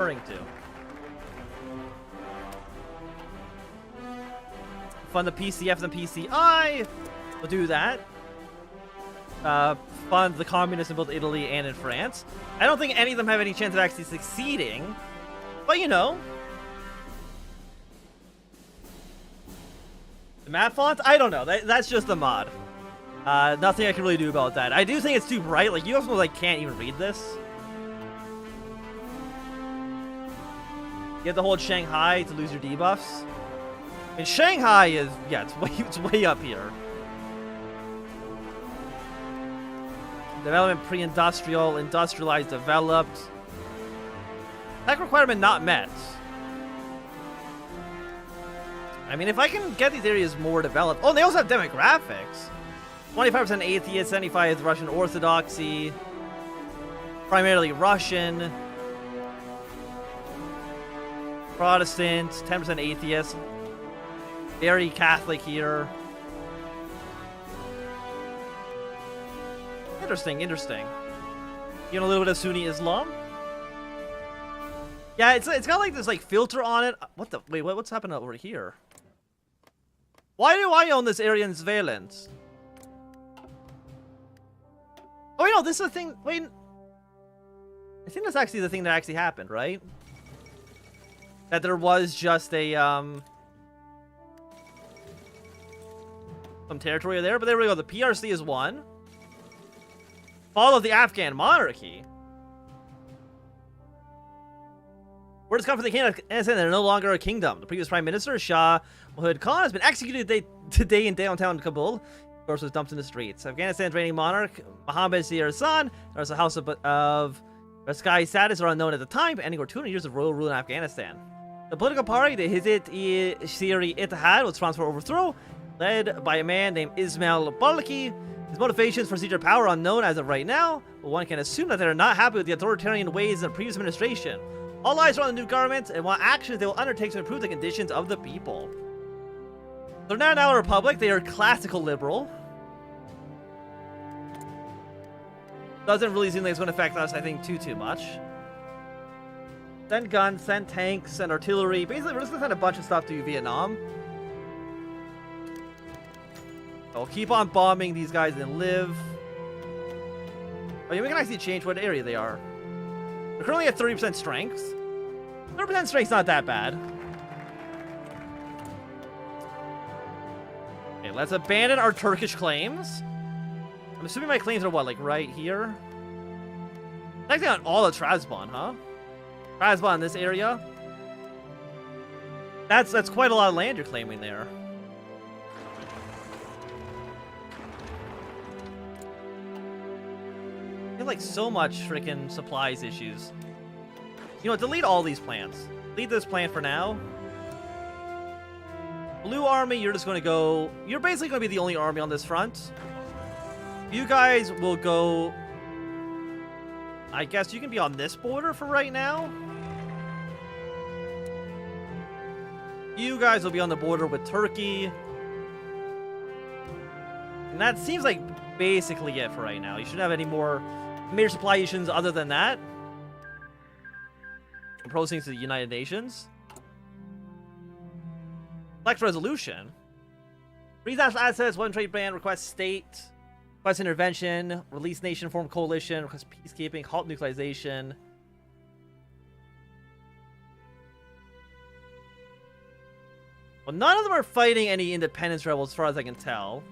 referring to. Fund the PCF and the PCI. We'll do that. Fund the communists in both Italy and in France. I don't think any of them have any chance of actually succeeding. But you know. The map font? I don't know. That's just the mod. Nothing I can really do about that. I do think it's too bright. Like, you also like can't even read this. You have to hold Shanghai to lose your debuffs. And Shanghai is, yeah, it's way up here. Development pre-industrial, industrialized, developed. Tech requirement not met. I mean, if I can get these areas more developed. Oh, they also have demographics. 25% atheist, 75% Russian Orthodoxy. Primarily Russian. Protestant, 10% atheist. Very Catholic here. Interesting. You know, a little bit of Sunni Islam. Yeah, it's got like this like filter on it. What the wait? What's happening over here? Why do I own this area in surveillance? Oh, you know, this is the thing. Wait, I think that's actually the thing that actually happened, right? That there was just a some territory there, but there we go. The PRC is one. Fall of the Afghan monarchy. Words come from the kingdom of Afghanistan. They're no longer a kingdom. The previous prime minister, Shah Mahmud Khan, has been executed today in downtown Kabul. Of course, was dumped in the streets. Afghanistan's reigning monarch, Mohammed Zahir Khan, there's a house of sky status are unknown at the time, but ending over 200 years of royal rule in Afghanistan. The political party, the Hizb-ut-Tahrir Ittihad, was transferred overthrow, led by a man named Ismail Balaki. His motivations for seizure power are unknown as of right now, but one can assume that they are not happy with the authoritarian ways of the previous administration. All eyes are on the new government and want actions they will undertake to improve the conditions of the people. They're now a republic. They are classical liberal. Doesn't really seem like it's going to affect us, I think, too much. Send guns, send tanks, send artillery. Basically, we're just going to send a bunch of stuff to Vietnam. I'll keep on bombing these guys and live. Oh, yeah, we can actually change what area they are. They're currently at 30% strength. 30% strength's not that bad. Okay, let's abandon our Turkish claims. I'm assuming my claims are what, like right here? Actually on all of Trabzon, huh? Trabzon in this area. That's quite a lot of land you're claiming there. I feel like so much freaking supplies issues. You know, delete all these plants. Delete this plant for now. Blue army, you're just going to go... You're basically going to be the only army on this front. You guys will go... I guess you can be on this border for right now. You guys will be on the border with Turkey. And that seems like basically it for right now. You shouldn't have any more major supply issues other than that. Proceeding to the United Nations. Select resolution. Freeze national assets, one trade ban, request state, request intervention, release nation, form coalition, request peacekeeping, halt nuclearization. Well, none of them are fighting any independence rebels as far as I can tell.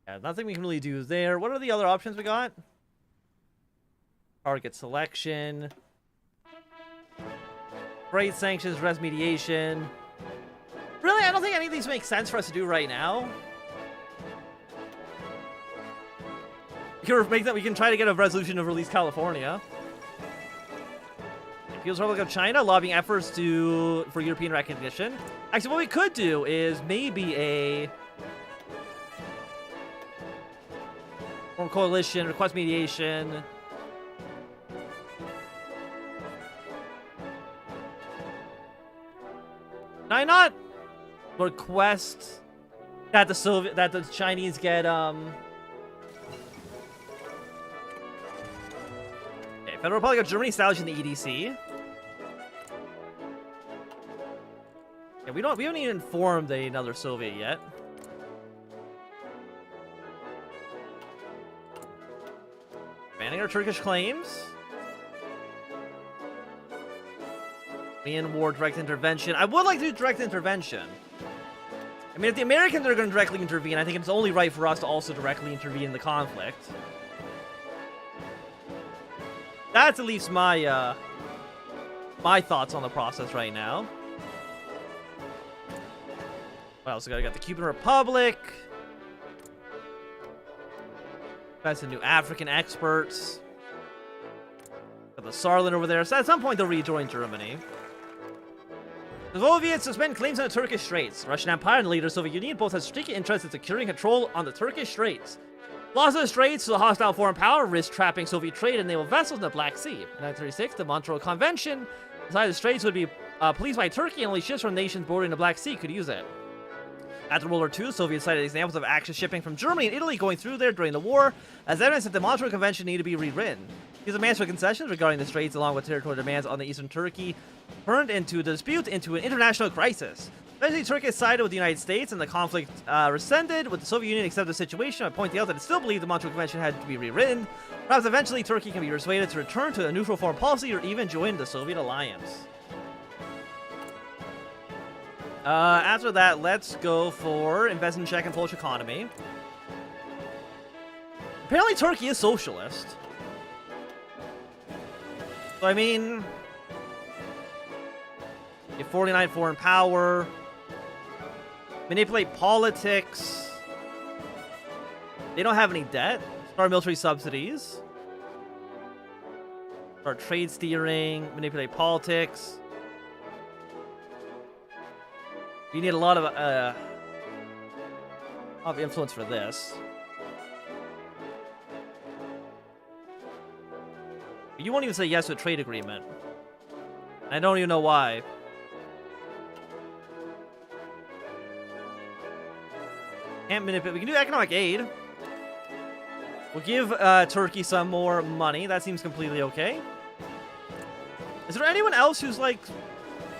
Yeah, nothing we can really do there. What are the other options we got? Target selection. Trade sanctions, res mediation. Really, I don't think any of these make sense for us to do right now. We can try to get a resolution to release California. People's Republic of China lobbying efforts for European recognition. Actually, what we could do is maybe a form coalition, request mediation. Can I not request that the Chinese get Federal Republic of Germany establishing the EDC. Yeah, we haven't even formed another Soviet yet. Banning our Turkish claims. Korean War direct intervention. I would like to do direct intervention. I mean, if the Americans are going to directly intervene, I think it's only right for us to also directly intervene in the conflict. That's at least my my thoughts on the process right now. What else? We got the Cuban Republic. Got some new African experts. Got the Sarlin over there. So at some point they'll rejoin Germany. The Soviets suspend claims on the Turkish Straits. Russian Empire and the later Soviet Union both had strategic interests in securing control on the Turkish Straits. Loss of the Straits to a hostile foreign power risked trapping Soviet trade and naval vessels in the Black Sea. In 1936, the Montreux Convention decided the Straits would be policed by Turkey and only ships from nations bordering the Black Sea could use it. After World War II, Soviets cited examples of Axis shipping from Germany and Italy going through there during the war as evidence that the Montreux Convention needed to be rewritten. These demands for concessions regarding the Straits, along with territorial demands on the eastern Turkey, turned into a dispute into an international crisis. Eventually, Turkey sided with the United States, and the conflict rescinded, with the Soviet Union accepting the situation by pointing out that it still believed the Montreux Convention had to be rewritten. Perhaps eventually Turkey can be persuaded to return to a neutral foreign policy or even join the Soviet alliance. After that, let's go for invest in Czech and Polish economy. Apparently Turkey is socialist. So, I mean, you have 49 foreign power, manipulate politics, they don't have any debt, start military subsidies, start trade steering, manipulate politics. You need a lot of influence for this. You won't even say yes to a trade agreement. I don't even know why. Can't manipulate. We can do economic aid. We'll give Turkey some more money. That seems completely okay. Is there anyone else who's like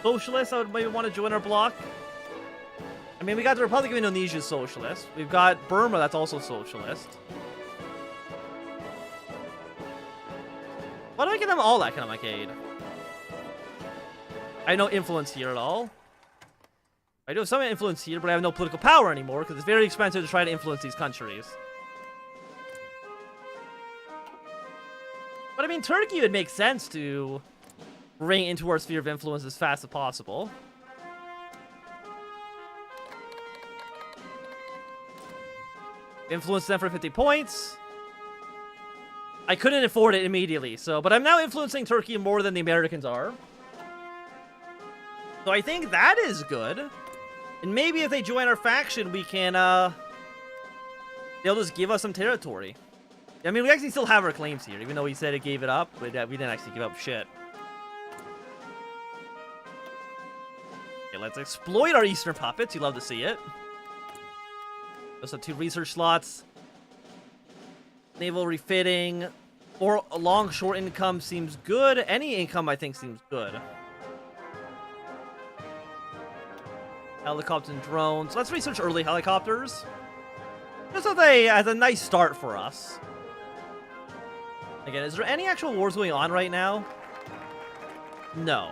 socialist that would maybe want to join our bloc? I mean, we got the Republic of Indonesia socialist. We've got Burma that's also socialist. Why don't I give them all economic aid? I have no influence here at all. I do have some influence here, but I have no political power anymore because it's very expensive to try to influence these countries. But I mean, Turkey would make sense to bring into our sphere of influence as fast as possible. Influence them for 50 points. I couldn't afford it immediately, so, but I'm now influencing Turkey more than the Americans are. So I think that is good. And maybe if they join our faction, we can, they'll just give us some territory. I mean, we actually still have our claims here, even though we said it gave it up, but we didn't actually give up shit. Okay, let's exploit our Eastern puppets. You love to see it. Also 2 research slots. Naval refitting. Or a long short income seems good. Any income I think seems good. Helicopters and drones. Let's research early helicopters. Just as a nice start for us. Again, is there any actual wars going on right now? No.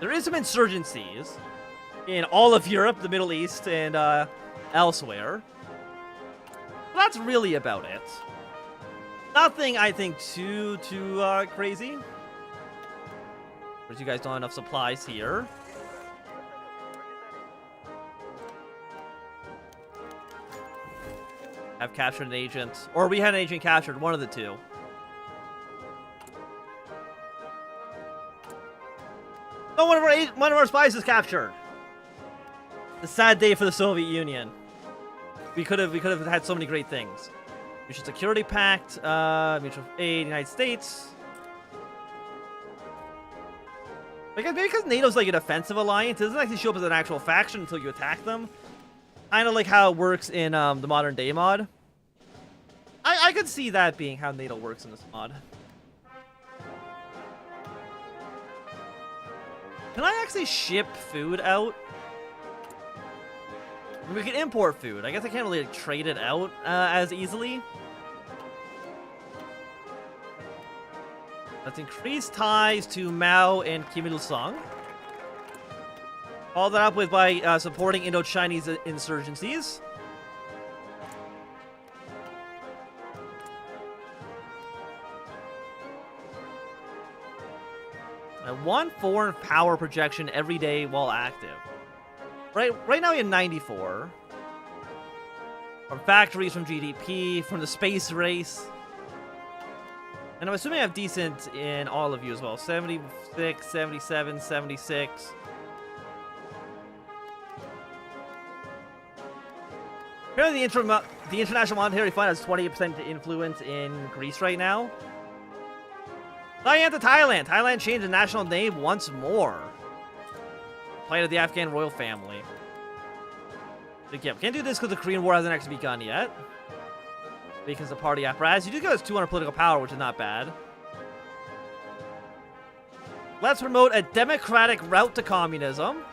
There is some insurgencies in all of Europe, the Middle East, and elsewhere. But that's really about it. Nothing, I think, too crazy. Because you guys don't have enough supplies here. Have captured an agent. Or we had an agent captured, one of the two. Oh, one of our spies is captured. A sad day for the Soviet Union. We could have had so many great things. Mutual Security Pact, mutual aid, United States. Maybe because NATO's like an offensive alliance, it doesn't actually show up as an actual faction until you attack them. Kind of like how it works in the modern day mod. I I could see that being how NATO works in this mod. Can I actually ship food out? We can import food. I guess I can't really like, trade it out as easily. Let's increase ties to Mao and Kim Il-sung. Follow that up with by supporting Indo-Chinese insurgencies. And 1 foreign power projection every day while active. Right now we have 94. From factories, from GDP, from the space race. And I'm assuming I have decent in all of you as well. 76, 77, 76. Apparently the International Monetary Fund has 28% influence in Greece right now. Flying to Thailand. Thailand changed the national name once more. Plight of the Afghan royal family. But yeah, we can't do this because the Korean War hasn't actually begun yet. Because the party apparatus. You do get us 200 political power, which is not bad. Let's promote a democratic route to communism.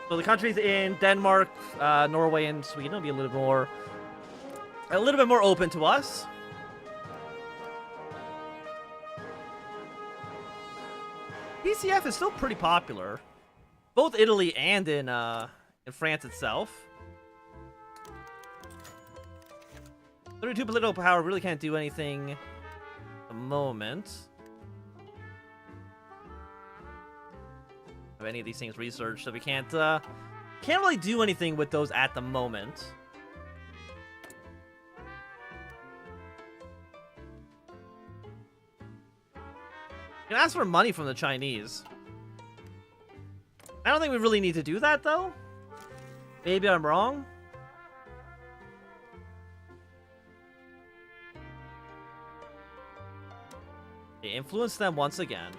So the countries in Denmark, Norway, and Sweden will be a little bit more open to us. PCF is still pretty popular, both Italy and in France itself. 32 political power really can't do anything at the moment. Have any of these things researched, so we can't really do anything with those at the moment. You can ask for money from the Chinese. I don't think we really need to do that, though. Maybe I'm wrong. Okay, influence them once again.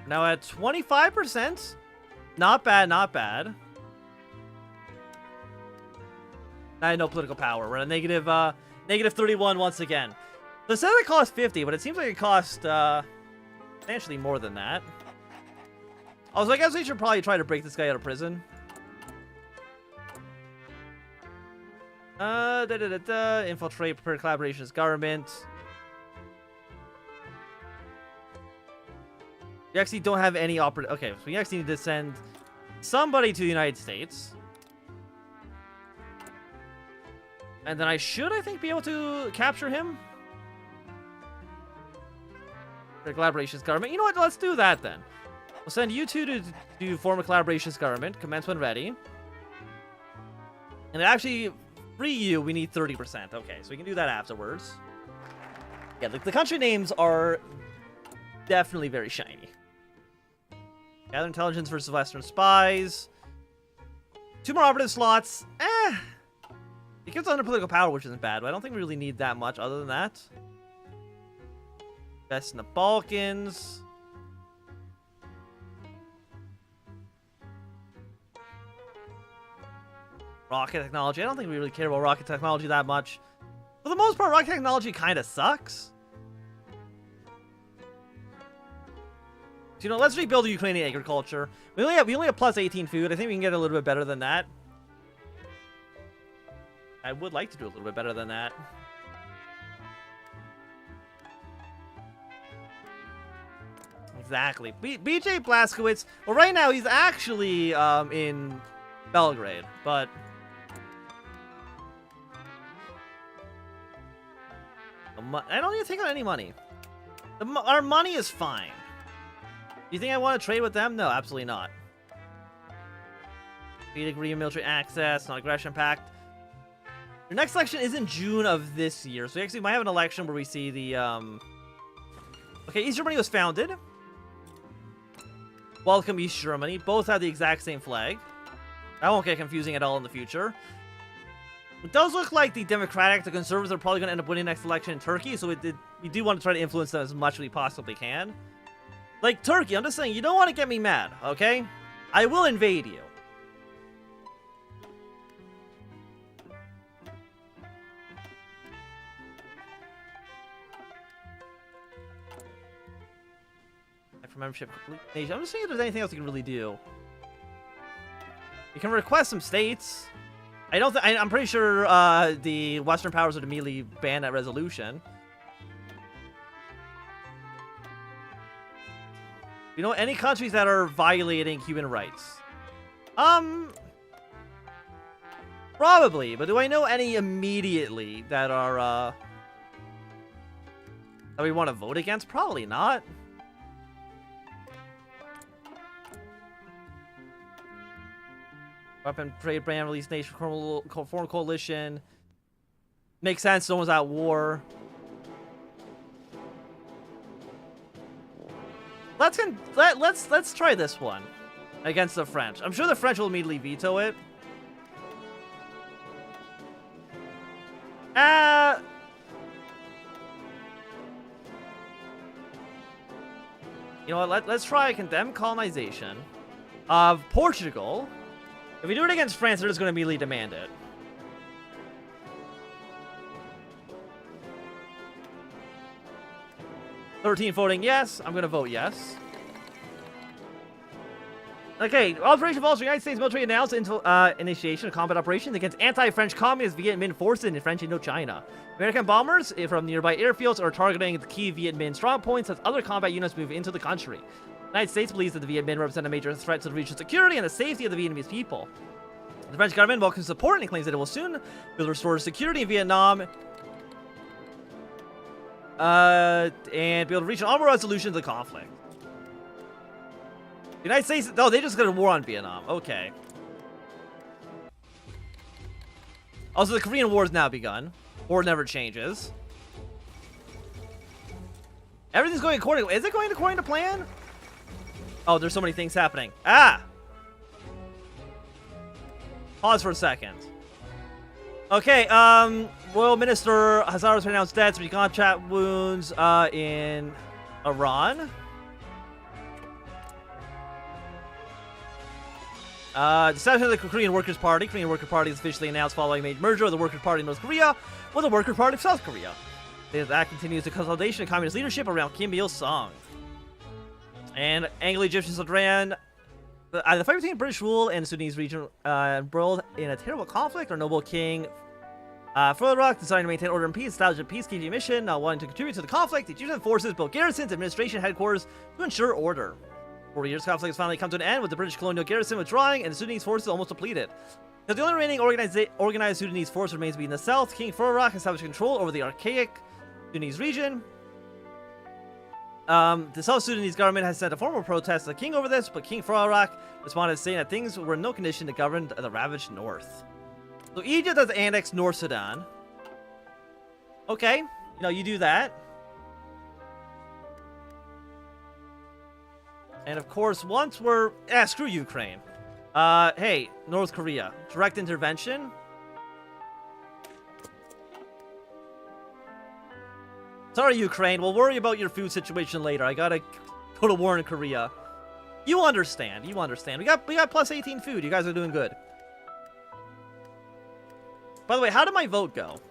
Now at 25%. Not bad, not bad. I had no political power. We're at a negative 31 once again. So it says it costs 50, but it seems like it costs substantially more than that. Also, I guess we should probably try to break this guy out of prison. Infiltrate, prepare collaboration with government. We actually don't have any okay, so we actually need to send somebody to the United States. And then I think, be able to capture him. For collaborations government. You know what? Let's do that then. We'll send you two to form a collaborations government. Commence when ready. And to actually free you, we need 30%. Okay, so we can do that afterwards. Yeah, the country names are definitely very shiny. Gather intelligence versus Western spies. 2 more operative slots. It gives us under political power, which isn't bad, but I don't think we really need that much other than that. Best in the Balkans. Rocket technology. I don't think we really care about rocket technology that much. For the most part, rocket technology kind of sucks. So, you know, let's rebuild the Ukrainian agriculture. We only have plus 18 food. I think we can get a little bit better than that. I would like to do a little bit better than that. Exactly. BJ Blazkowicz. Well, right now he's actually in Belgrade, but I don't need to take out any money. Our money is fine. Do you think I want to trade with them? No, absolutely not. Peace agreement, military access, non-aggression pact. Your next election is in June of this year, so we actually might have an election where we see the Okay, East Germany was founded. Welcome East Germany. Both have the exact same flag. That won't get confusing at all in the future. It does look like the Democratic, the Conservatives are probably going to end up winning next election in Turkey, so we do want to try to influence them as much as we possibly can. Like, Turkey, I'm just saying, you don't want to get me mad, okay? I will invade you. for membership. Nation. I'm just seeing if there's anything else you can really do. You can request some states. I don't think I'm pretty sure the Western powers would immediately ban that resolution. You know, any countries that are violating human rights? Probably, but do I know any immediately that are that we want to vote against? Probably not. Weapon trade ban release nation foreign coalition. Makes sense. Someone's at war. Let's try this one against the French. I'm sure the French will immediately veto it. You know what? Let's try condemn colonization of Portugal. If we do it against France, they're just going to immediately demand it. $13 voting yes. I'm going to vote yes. Okay, Operation Falls, the United States military announced initiation of combat operations against anti-French communist Viet Minh forces in French Indochina. American bombers from nearby airfields are targeting the key Viet Minh strong points as other combat units move into the country. The United States believes that the Viet Minh represent a major threat to the region's security and the safety of the Vietnamese people. The French government welcomes support and claims that it will soon be restore security in Vietnam and be able to reach an honorable resolution to the conflict. The United States... Oh, they just got a war on Vietnam. Okay. Also, the Korean War has now begun. War never changes. Everything's going according... Is it going according to plan? Oh, there's so many things happening. Ah! Pause for a second. Okay, Royal Minister Hazar has pronounced deaths from gunshot wounds in Iran. Deception of the Korean Workers' Party. Korean Workers' Party is officially announced following a major merger of the Workers' Party of North Korea with the Workers' Party of South Korea. That continues the consolidation of communist leadership around Kim Il-sung. And Anglo-Egyptian Sudan. The fight between British rule and the Sudanese region embroiled in a terrible conflict. Our noble king, Rock, decided to maintain order and peace, establish a peacekeeping mission, not wanting to contribute to the conflict. The Egyptian forces built garrisons, administration headquarters to ensure order. 4 years, conflict has finally come to an end with the British colonial garrison withdrawing and the Sudanese forces almost depleted. Now, the only remaining organized Sudanese force remains to be in the south. King Rock established control over the archaic Sudanese region. The South Sudanese government has sent a formal protest to the king over this, but King Rock responded saying that things were in no condition to govern the ravaged north. So Egypt has annexed North Sudan. Okay, you know, you do that. And of course, once we're... screw Ukraine. Hey, North Korea. Direct intervention. Sorry, Ukraine. We'll worry about your food situation later. I gotta go to war in Korea. You understand. You understand. We got plus 18 food. You guys are doing good. By the way, how did my vote go?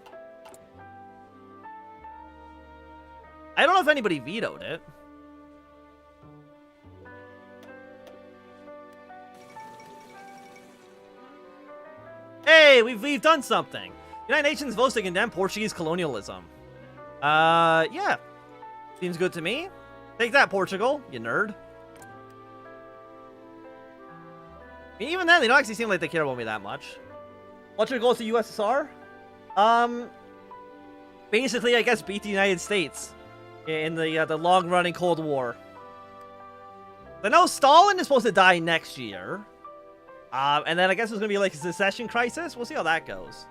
I don't know if anybody vetoed it. Hey, we've done something. United Nations votes to condemn Portuguese colonialism. Yeah. Seems good to me. Take that, Portugal, you nerd. I mean, even then, they don't actually seem like they care about me that much. What's your goal to USSR? Basically, I guess beat the United States in the long-running Cold War. I know Stalin is supposed to die next year. And then I guess there's going to be like a secession crisis. We'll see how that goes.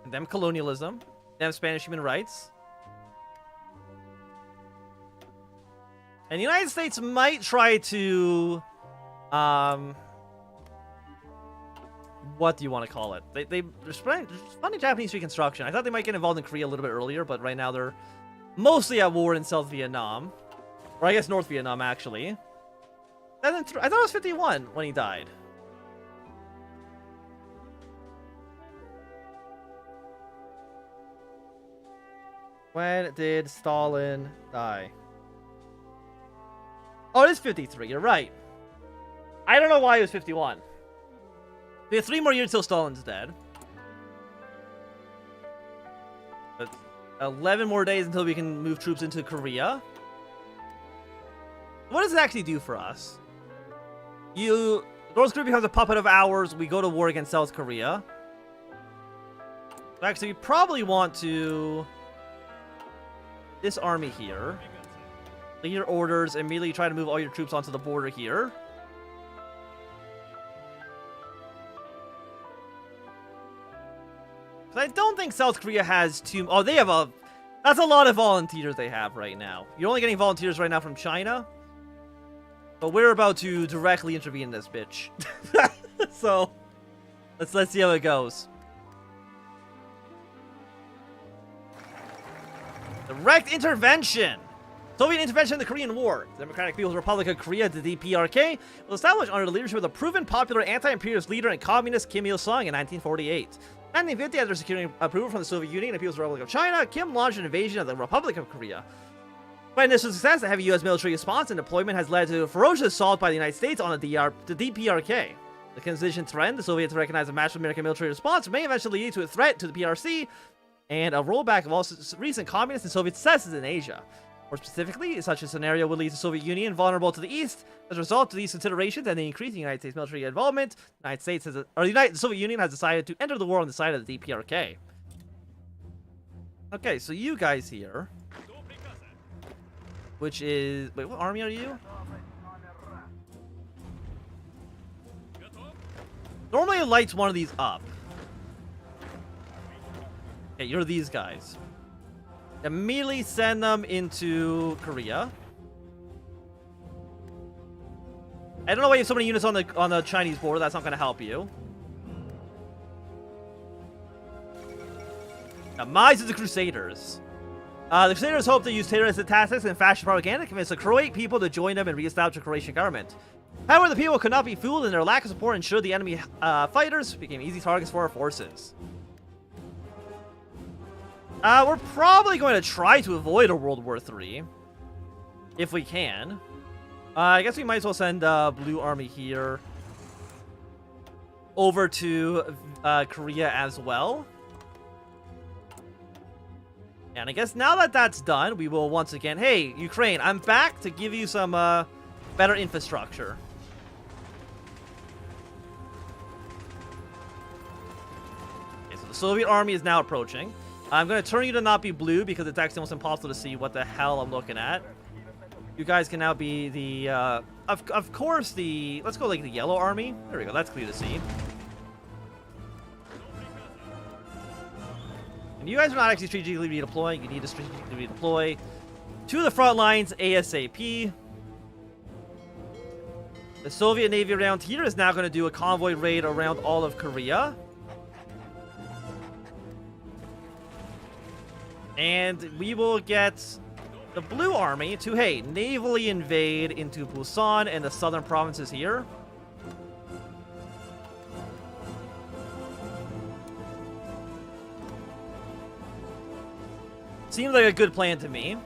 Condemn colonialism. Condemn Spanish human rights. And the United States might try to... what do you want to call it? They're funding Japanese reconstruction. I thought they might get involved in Korea a little bit earlier, but right now they're mostly at war in South Vietnam. Or I guess North Vietnam, actually. And then I thought it was 51 when he died. When did Stalin die? Oh, it is 53. You're right. I don't know why it was 51. We have 3 more years till Stalin's dead. But 11 more days until we can move troops into Korea. What does it actually do for us? North Korea becomes a puppet of ours. We go to war against South Korea. So actually, we probably want to... This army here. Leader orders, immediately try to move all your troops onto the border here. I don't think South Korea has too... Oh, they have a... That's a lot of volunteers they have right now. You're only getting volunteers right now from China. But we're about to directly intervene in this bitch. So, let's see how it goes. Direct intervention! Soviet intervention in the Korean War. The Democratic People's Republic of Korea, the DPRK, was established under the leadership of the proven popular anti-imperialist leader and communist Kim Il-sung in 1948. In 1950, after securing approval from the Soviet Union and the People's Republic of China, Kim launched an invasion of the Republic of Korea. By initial success, the heavy U.S. military response and deployment has led to a ferocious assault by the United States on the DPRK. The condition trend, the Soviets recognize a massive American military response, may eventually lead to a threat to the PRC and a rollback of all recent communist and Soviet successes in Asia. More specifically, such a scenario would leave the Soviet Union vulnerable to the East. As a result of these considerations and the increasing United States military involvement, the Soviet Union has decided to enter the war on the side of the DPRK. Okay, so you guys here, which is... Wait, what army are you? Normally it lights one of these up. Okay, you're these guys. Immediately send them into Korea. I don't know why you have so many units on the Chinese border. That's not going to help you. Now, Mize is the Crusaders. The Crusaders hope to use terrorist tactics and fascist propaganda to convince the Croat people to join them and reestablish a Croatian government. However, the people could not be fooled, and their lack of support ensured the enemy fighters became easy targets for our forces. We're probably going to try to avoid a World War III. If we can. I guess we might as well send Blue Army here over to Korea as well. And I guess now that that's done, we will once again... Hey, Ukraine, I'm back to give you some better infrastructure. Okay, so the Soviet army is now approaching. I'm going to turn you to not be blue because it's actually almost impossible to see what the hell I'm looking at. You guys can now be the... Of course, the... Let's go like the yellow army. There we go. That's clear to see. And you guys are not actually strategically redeploying. You need to strategically redeploy to the front lines ASAP. The Soviet Navy around here is now going to do a convoy raid around all of Korea. And we will get the Blue Army to, hey, navally invade into Busan and the southern provinces here. Seems like a good plan to me.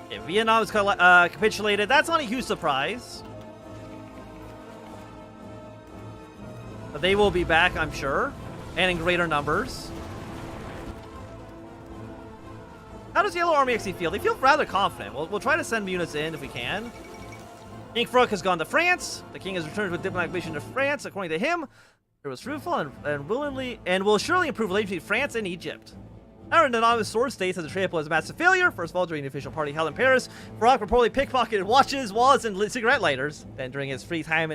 Okay, Vietnam is capitulated. That's not a huge surprise. But they will be back, I'm sure. And in greater numbers. How does Yellow Army actually feel? They feel rather confident. We'll try to send units in if we can. King Fruk has gone to France. The king has returned with diplomatic mission to France. According to him, it was fruitful and will surely improve relations between France and Egypt. However, an anonymous source states that the trip was a massive failure. First of all, during the official party held in Paris, Fruk reportedly pickpocketed watches, wallets, and cigarette lighters. Then, during his free time,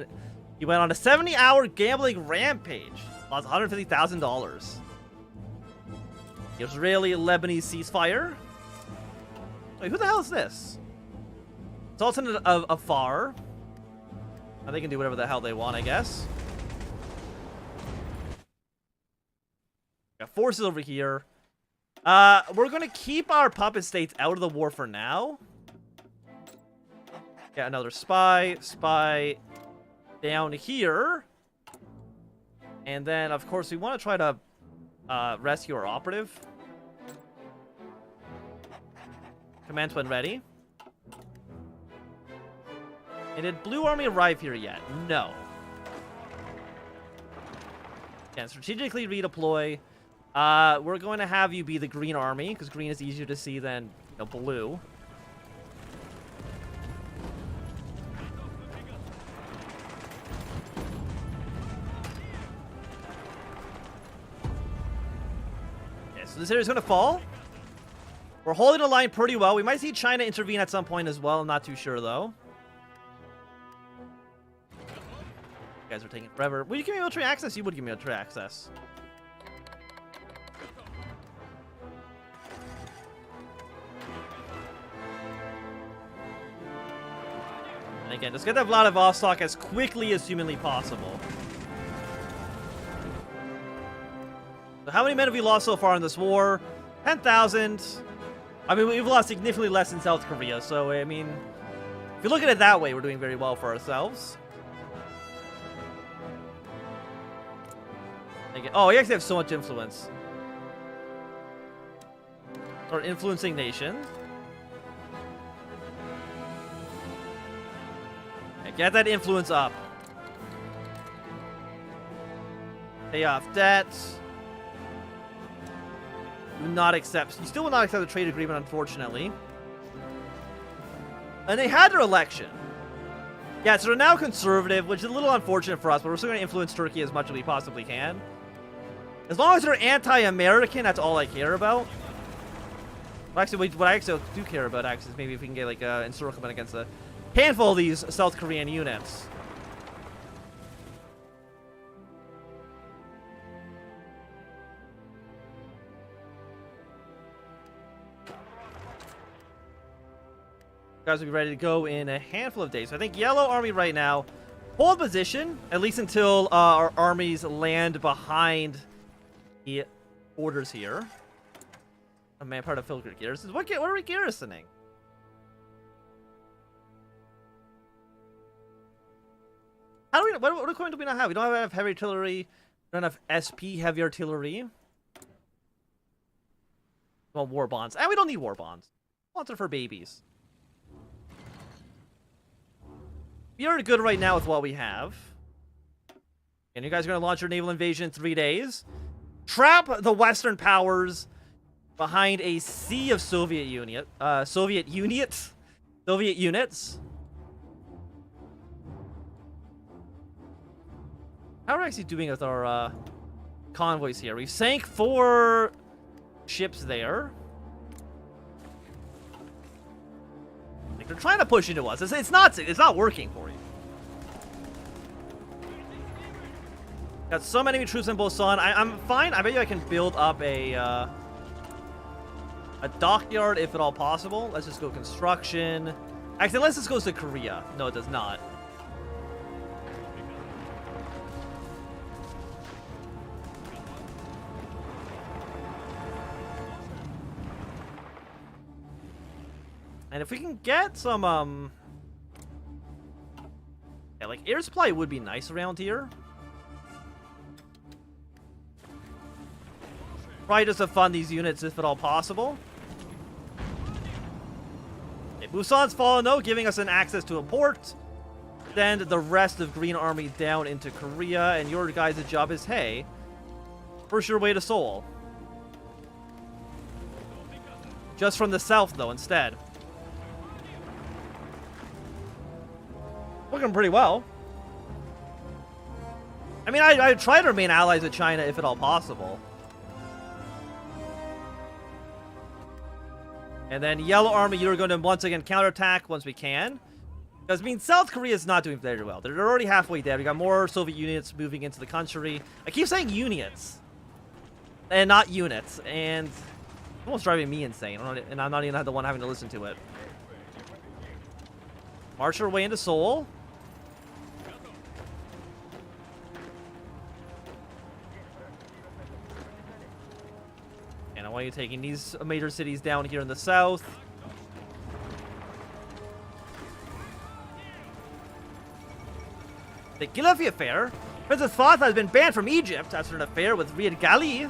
he went on a 70-hour gambling rampage. Lost $150,000. Israeli-Lebanese ceasefire. Wait, who the hell is this? Sultan of Afar. They can do whatever the hell they want, I guess. Got forces over here. We're going to keep our puppet states out of the war for now. Got another spy. Spy down here. And then, of course, we want to try to rescue our operative. Commence when ready. And did Blue Army arrive here yet? No. Again, strategically redeploy. We're going to have you be the Green Army, because green is easier to see than, you know, blue. Okay, so this area is going to fall. We're holding the line pretty well. We might see China intervene at some point as well. I'm not too sure, though. You guys are taking forever. Would you give me military access? You would give me military access. And again, just get that Vladivostok as quickly as humanly possible. So how many men have we lost so far in this war? 10,000. I mean, we've lost significantly less in South Korea. So, I mean, if you look at it that way, we're doing very well for ourselves. Oh, we actually have so much influence. Or influencing nation. Okay, get that influence up. Pay off debts. Do not accept. You still will not accept the trade agreement, unfortunately. And they had their election. Yeah, so they're now conservative, which is a little unfortunate for us, but we're still going to influence Turkey as much as we possibly can. As long as they're anti-American, that's all I care about. Well, actually, what I actually do care about, actually, is maybe if we can get, like, encirclement against a handful of these South Korean units. Guys will be ready to go in a handful of days. So I think Yellow Army right now, hold position, at least until our armies land behind the borders here. Oh man, part of Filker garrisons. What are we garrisoning? How do we? What equipment do we not have? We don't have heavy artillery. We don't have SP heavy artillery. Well, war bonds. And we don't need war bonds. Bonds are for babies. We are good right now with what we have. And you guys are going to launch your naval invasion in 3 days. Trap the Western powers behind a sea of Soviet units. How are we actually doing with our convoys here? We've sank 4 ships there. Like, they're trying to push into us. It's not working for you. Got some enemy troops in Busan. I'm fine. I bet you I can build up a dockyard if at all possible. Let's just go construction. Actually, unless this goes to Korea. No, it does not. And if we can get some, yeah, like air supply would be nice around here. Probably just to fund these units if at all possible. Okay, Busan's fallen though, giving us an access to a port. Send the rest of Green Army down into Korea, and your guys' job is, hey, first your way to Seoul. Just from the south though, instead. Looking pretty well. I mean, I try to remain allies with China if at all possible. And then Yellow Army, you're going to once again counterattack once we can. Because, I mean, South Korea is not doing very well. They're already halfway dead. We got more Soviet units moving into the country. I keep saying units. And not units. And it's almost driving me insane. And I'm not even the one having to listen to it. March our way into Seoul. And I want you taking these major cities down here in the south. The Gilafy affair. Princess Fatma has been banned from Egypt after an affair with Riyad Ghali.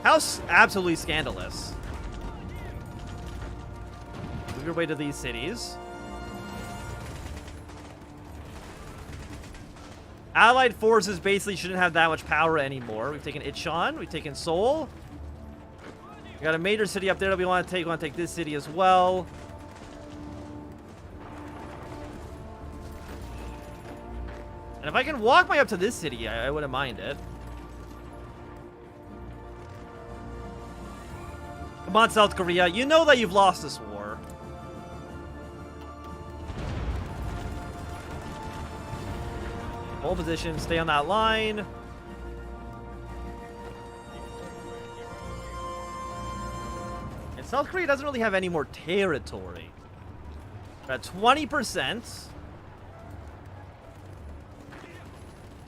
How absolutely scandalous. Move your way to these cities. Allied forces basically shouldn't have that much power anymore. We've taken Ichon. We've taken Seoul. We got a major city up there that we want to take. We want to take this city as well. And if I can walk my way up to this city, I wouldn't mind it. Come on, South Korea. You know that you've lost this war. Hold position. Stay on that line. And South Korea doesn't really have any more territory. We're at 20%.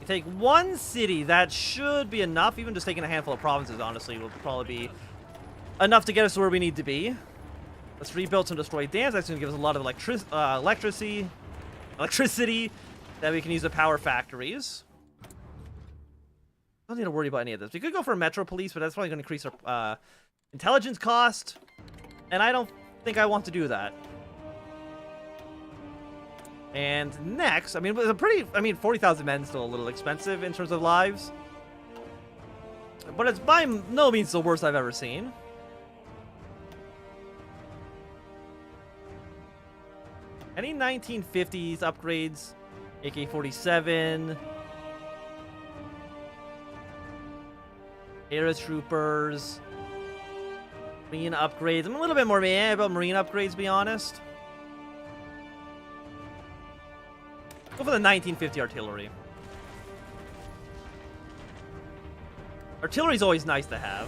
You take one city, that should be enough. Even just taking a handful of provinces, honestly, will probably be enough to get us to where we need to be. Let's rebuild some destroyed dams. That's going to give us a lot of electricity that we can use to power factories. Don't need to worry about any of this. We could go for a metro police, but that's probably going to increase our intelligence cost. And I don't think I want to do that. And next, I mean, it's a pretty, 40,000 men is still a little expensive in terms of lives. But it's by no means the worst I've ever seen. Any 1950s upgrades? AK-47. Paratroopers. Marine upgrades. I'm a little bit more meh about marine upgrades, to be honest. Go for the 1950 artillery. Artillery's always nice to have.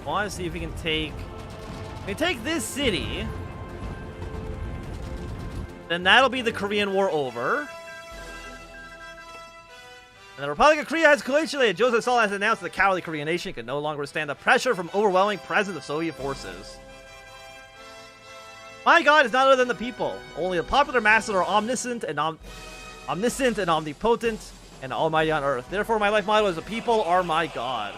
I want to see if we can take... this city. Then that'll be the Korean War over. And the Republic of Korea has capitulated. Joseph Stalin has announced that the cowardly Korean nation can no longer withstand the pressure from overwhelming presence of Soviet forces. My God is not other than the people. Only the popular masses are omniscient and omnipotent and almighty on earth. Therefore, my life motto is the people are my God.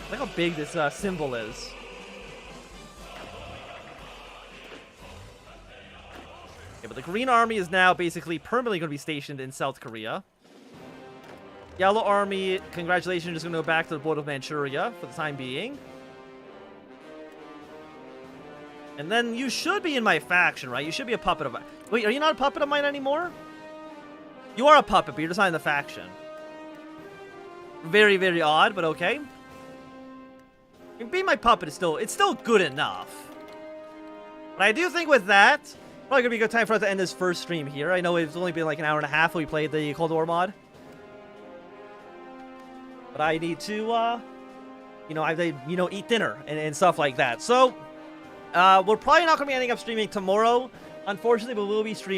Look how big this symbol is. Okay, but the Green Army is now basically permanently going to be stationed in South Korea. Yellow Army, congratulations, just going to go back to the border of Manchuria for the time being. And then you should be in my faction, right? You should be a puppet of mine. Wait, are you not a puppet of mine anymore? You are a puppet, but you're just not in the faction. Very, very odd, but okay. I mean, being my puppet is still good enough. But I do think with that, probably gonna be a good time for us to end this first stream here. I know it's only been like an hour and a half when we played the Cold War mod. But I need to, eat dinner and stuff like that. So, we're probably not gonna be ending up streaming tomorrow, unfortunately, but we'll be streaming